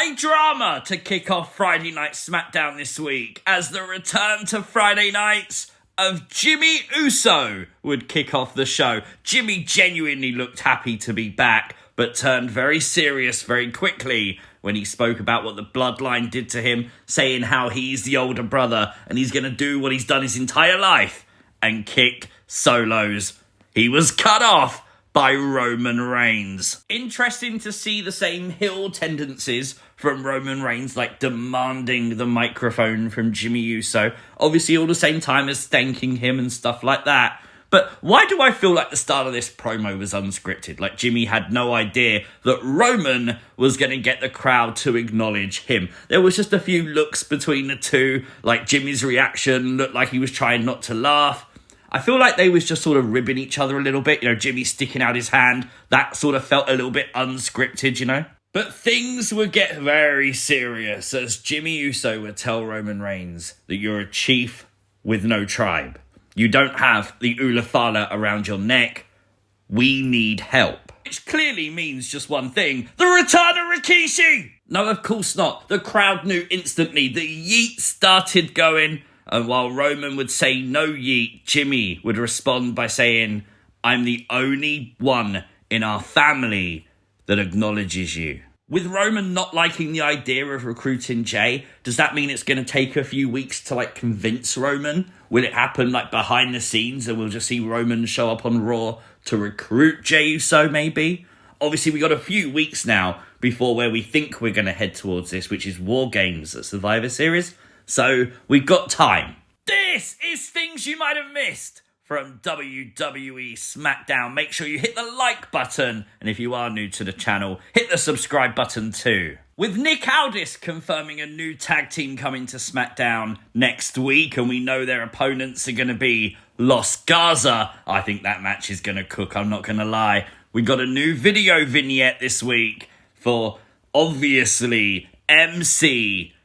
High drama to kick off Friday Night Smackdown this week, as the return to Friday nights of Jimmy Uso would kick off the show. Jimmy genuinely looked happy to be back, but turned very serious very quickly when he spoke about what the Bloodline did to him, saying how he's the older brother and he's going to do what he's done his entire life and kick Solos. He was cut off by Roman Reigns. Interesting to see the same heel tendencies from Roman Reigns, like demanding the microphone from Jimmy Uso. Obviously all the same time as thanking him and stuff like that. But why do I feel like the start of this promo was unscripted? Like Jimmy had no idea that Roman was going to get the crowd to acknowledge him. There was just a few looks between the two, like Jimmy's reaction looked like he was trying not to laugh. I feel like they was just sort of ribbing each other a little bit. You know, Jimmy sticking out his hand. That sort of felt a little bit unscripted, you know? But things would get very serious as Jimmy Uso would tell Roman Reigns that you're a chief with no tribe. You don't have the Ulafala around your neck. We need help. Which clearly means just one thing. The return of Rikishi! No, of course not. The crowd knew instantly. The yeet started going. And while Roman would say no yeet, Jimmy would respond by saying, I'm the only one in our family that acknowledges you. With Roman not liking the idea of recruiting Jay, does that mean it's going to take a few weeks to convince Roman? Will it happen behind the scenes and we'll just see Roman show up on Raw to recruit Jey Uso maybe? Obviously we got a few weeks now before where we think we're going to head towards this, which is War Games at Survivor Series. So we've got time. This is things you might have missed from WWE Smackdown. Make sure you hit the like button. And if you are new to the channel, hit the subscribe button too. With Nick Aldis confirming a new tag team coming to SmackDown next week. And we know their opponents are going to be Los Garza. I think that match is going to cook, I'm not going to lie. We got a new video vignette this week for, obviously, Mcmg,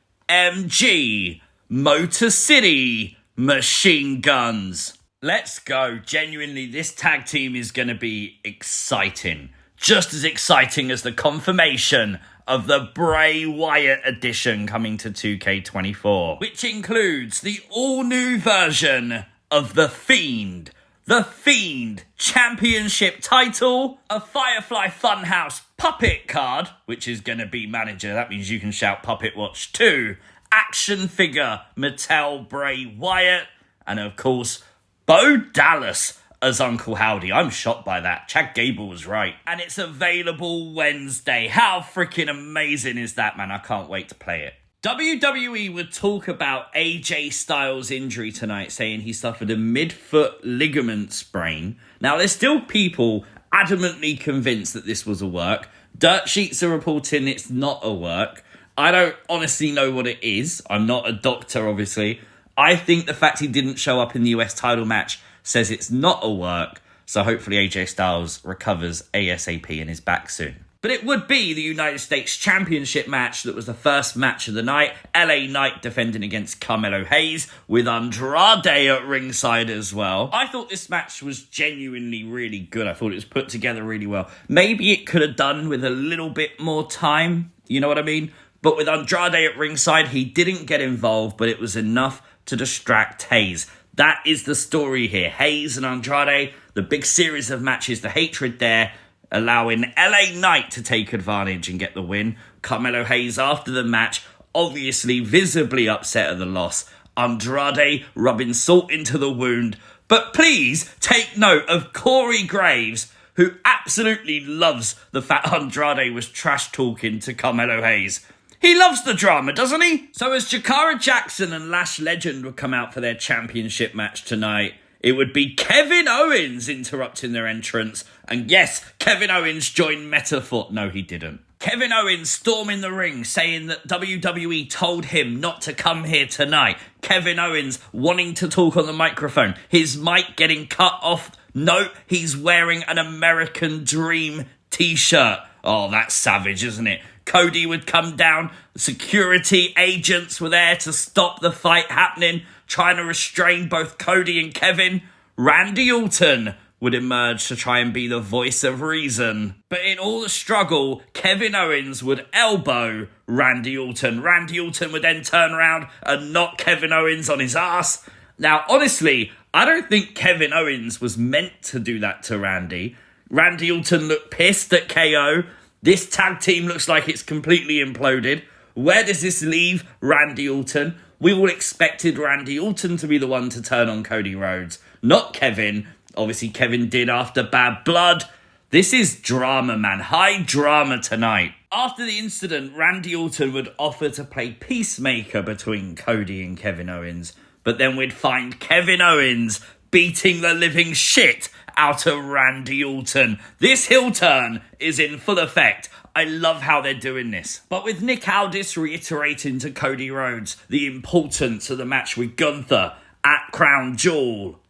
Motor City Machine Guns. Let's go. Genuinely, this tag team is going to be exciting. Just as exciting as the confirmation of the Bray Wyatt edition coming to 2K24, which includes the all-new version of the Fiend. The Fiend Championship title, a Firefly Funhouse puppet card, which is going to be manager. That means you can shout Puppet Watch too. Action figure Mattel Bray Wyatt, and of course, Bo Dallas as Uncle Howdy. I'm shocked by that. Chad Gable was right. And it's available Wednesday. How freaking amazing is that, man? I can't wait to play it. WWE would talk about AJ Styles' injury tonight, saying he suffered a mid-foot ligament sprain. Now, there's still people adamantly convinced that this was a work. Dirt sheets are reporting it's not a work. I don't honestly know what it is. I'm not a doctor, obviously. I think the fact he didn't show up in the US title match says it's not a work. So hopefully AJ Styles recovers ASAP and is back soon. But it would be the United States Championship match that was the first match of the night. LA Knight defending against Carmelo Hayes with Andrade at ringside as well. I thought this match was genuinely really good. I thought it was put together really well. Maybe it could have done with a little bit more time. You know what I mean? But with Andrade at ringside, he didn't get involved, but it was enough to distract Hayes. That is the story here. Hayes and Andrade, the big series of matches, the hatred there, allowing LA Knight to take advantage and get the win. Carmelo Hayes, after the match, obviously visibly upset at the loss. Andrade rubbing salt into the wound. But please take note of Corey Graves, who absolutely loves the fact Andrade was trash-talking to Carmelo Hayes. He loves the drama, doesn't he? So as Jakara Jackson and Lash Legend would come out for their championship match tonight, it would be Kevin Owens interrupting their entrance. And yes, Kevin Owens joined Metafoot. No, he didn't. Kevin Owens storming the ring, saying that WWE told him not to come here tonight. Kevin Owens wanting to talk on the microphone. His mic getting cut off. No, he's wearing an American Dream t-shirt. Oh, that's savage, isn't it? Cody would come down. Security agents were there to stop the fight happening, trying to restrain both Cody and Kevin. Randy Orton would emerge to try and be the voice of reason. But in all the struggle, Kevin Owens would elbow Randy Orton. Randy Orton would then turn around and knock Kevin Owens on his ass. Now, honestly, I don't think Kevin Owens was meant to do that to Randy. Randy Orton looked pissed at KO. This tag team looks like it's completely imploded. Where does this leave Randy Orton? We all expected Randy Orton to be the one to turn on Cody Rhodes, not Kevin. Obviously, Kevin did after Bad Blood. This is drama, man. High drama tonight. After the incident, Randy Orton would offer to play peacemaker between Cody and Kevin Owens, but then we'd find Kevin Owens beating the living shit out of Randy Orton. This heel turn is in full effect. I love how they're doing this. But with Nick Aldis reiterating to Cody Rhodes the importance of the match with Gunther at Crown Jewel,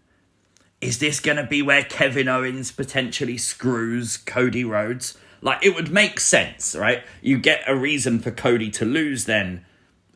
is this going to be where Kevin Owens potentially screws Cody Rhodes? Like, it would make sense, right? You get a reason for Cody to lose then,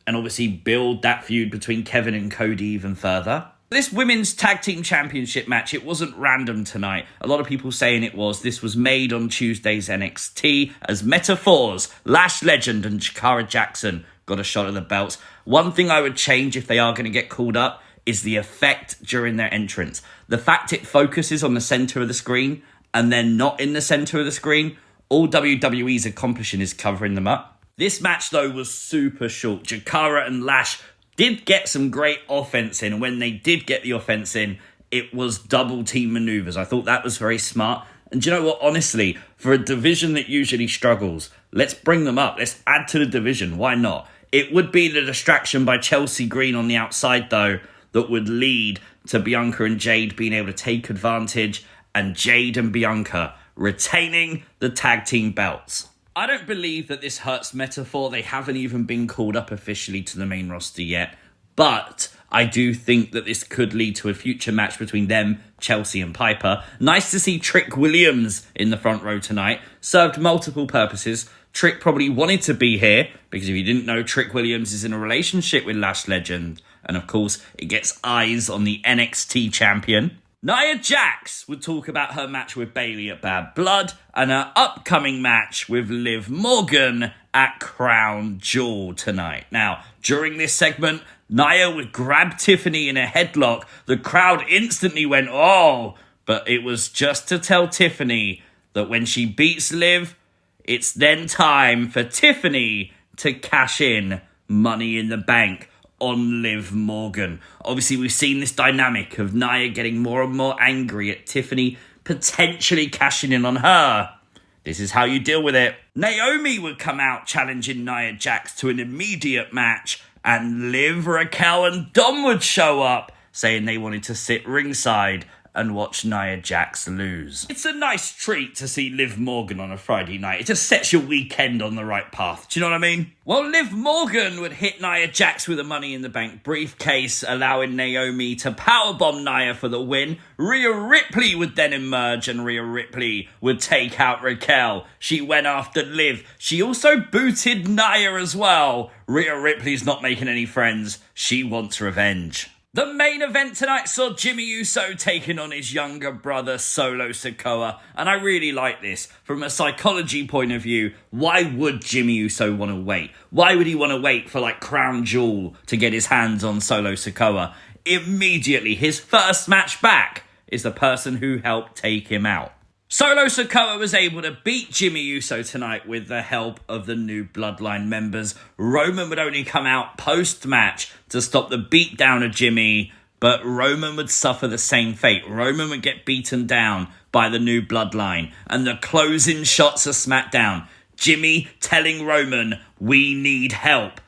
and obviously build that feud between Kevin and Cody even further. This Women's Tag Team Championship match, it wasn't random tonight. A lot of people saying it was. This was made on Tuesday's NXT as metaphors. Lash Legend and Jakara Jackson got a shot at the belts. One thing I would change if they are going to get called up is the effect during their entrance. The fact it focuses on the center of the screen and then not in the center of the screen, all WWE's accomplishing is covering them up. This match, though, was super short. Jakara and Lash did get some great offense in. And when they did get the offense in, it was double team maneuvers. I thought that was very smart. And do you know what? Honestly, for a division that usually struggles, let's bring them up. Let's add to the division. Why not? It would be the distraction by Chelsea Green on the outside, though, that would lead to Bianca and Jade being able to take advantage and Jade and Bianca retaining the tag team belts. I don't believe that this hurts metaphor. They haven't even been called up officially to the main roster yet. But I do think that this could lead to a future match between them, Chelsea and Piper. Nice to see Trick Williams in the front row tonight. Served multiple purposes. Trick probably wanted to be here because if you didn't know, Trick Williams is in a relationship with Lash Legend. And of course, it gets eyes on the NXT champion. Nia Jax would talk about her match with Bayley at Bad Blood and her upcoming match with Liv Morgan at Crown Jewel tonight. Now, during this segment, Nia would grab Tiffany in a headlock. The crowd instantly went, oh, but it was just to tell Tiffany that when she beats Liv, it's then time for Tiffany to cash in Money in the Bank on Liv Morgan. Obviously, we've seen this dynamic of Nia getting more and more angry at Tiffany potentially cashing in on her. This is how you deal with it. Naomi would come out challenging Nia Jax to an immediate match, and Liv, Raquel, and Dom would show up saying they wanted to sit ringside and watch Nia Jax lose. It's a nice treat to see Liv Morgan on a Friday night. It just sets your weekend on the right path. Do you know what I mean? Well, Liv Morgan would hit Nia Jax with a Money in the Bank briefcase, allowing Naomi to powerbomb Nia for the win. Rhea Ripley would then emerge, and Rhea Ripley would take out Raquel. She went after Liv. She also booted Nia as well. Rhea Ripley's not making any friends. She wants revenge. The main event tonight saw Jimmy Uso taking on his younger brother, Solo Sikoa, and I really like this. From a psychology point of view, why would Jimmy Uso want to wait? Why would he want to wait for, Crown Jewel to get his hands on Solo Sikoa? Immediately, his first match back is the person who helped take him out. Solo Sikoa was able to beat Jimmy Uso tonight with the help of the new Bloodline members. Roman would only come out post-match to stop the beatdown of Jimmy, but Roman would suffer the same fate. Roman would get beaten down by the new Bloodline. And the closing shots of Smackdown, Jimmy telling Roman, we need help.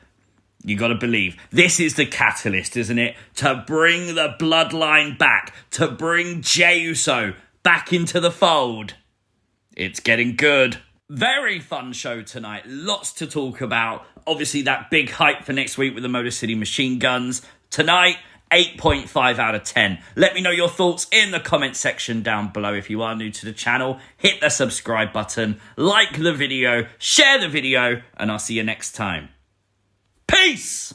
You got to believe. This is the catalyst, isn't it? To bring the Bloodline back, to bring Jey Uso back into the fold. It's getting good. Very fun show tonight. Lots to talk about. Obviously, that big hype for next week with the Motor City Machine Guns. Tonight, 8.5 out of 10. Let me know your thoughts in the comment section down below. If you are new to the channel, hit the subscribe button, like the video, share the video, and I'll see you next time. Peace!